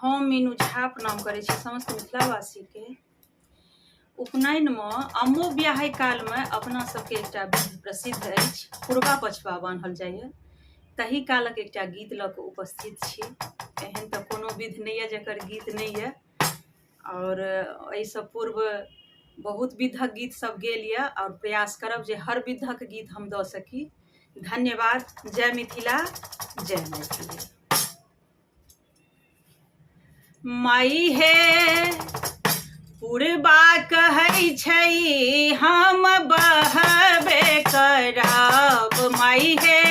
हम मीनू झा प्रणाम करै छी समस्त मिथिलावासी के। उपनयन में अम्मो ब्याह काल में अपना सबके एकटा विधि प्रसिद्ध अछि, पुरबा पछबा बान्हल जाइए। तही कालक एकटा गीत लऽ कऽ उपस्थित छी। एहन तऽ कोनो विधि नहीं है जकर गीत नहीं है, और एहिसँ पूर्व बहुत विधक गीत सब गेल यऽ और प्रयास करब जे हर विधक गीत हम दऽ सकी। धन्यवाद। जय मिथिला, जय मैथिली। माई हे पुरबा कहै छै हम बहबे करब, माई हे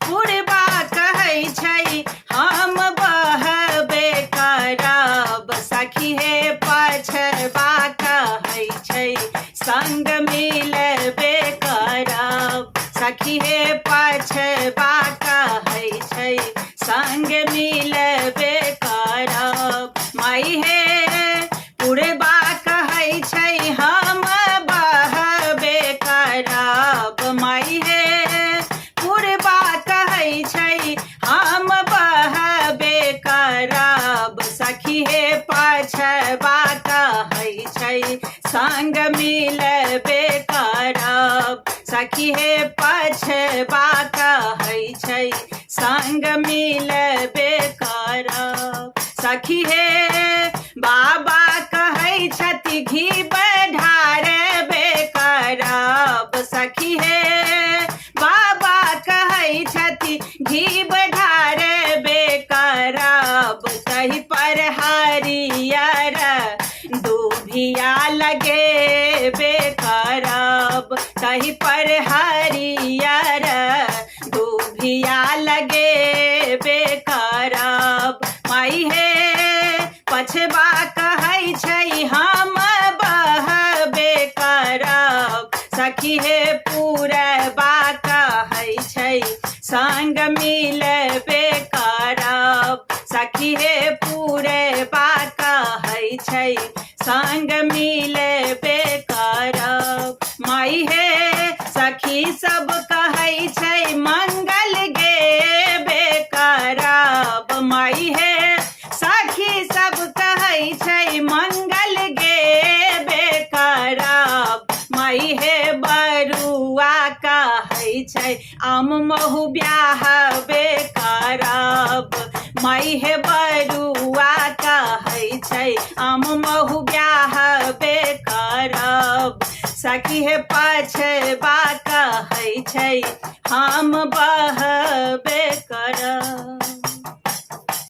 पुरबा कहै छै हम बहबे करब। सखी हे पछबा कहै छै संग मिलबे करब, सखी हे पछबा कहै छै संग मिलबे करब। माई हे पुरबा कहै छै हम बहबे करब, माई हे पुरबा कहै छै हम बहबे करब। सखी हे पछबा कहै छै संग मिलबे करब, सखी हे पछबा कहै छै संग मिलबे करब। सखी हे बाबा कहै छथि घी ढारबे करब, सखी हे बाबा कहै छथि घी ढारबे करब। तही पर हरियर दूभिया लगेबे करब, तही पर हरियर दूभिया लगेबे करब। माई हे पछबा कहै छै हम बहबे करब, सखी हे पुरबा कहै छै संग मिलबे करब, सखी हे पुरबा कहै छै संग मिलबे करब। माई हे सखी सब कहै छै मंगल गेबे करब, माई हे सखी सब कहै छै मंगल गेबे करब। माई हे बरुआ कहै छै आम महु ब्याहबे करब, माई हे बरुआ कहै छै आम महु ब्याहबे करब। सखी हे पछबा कहै छै हम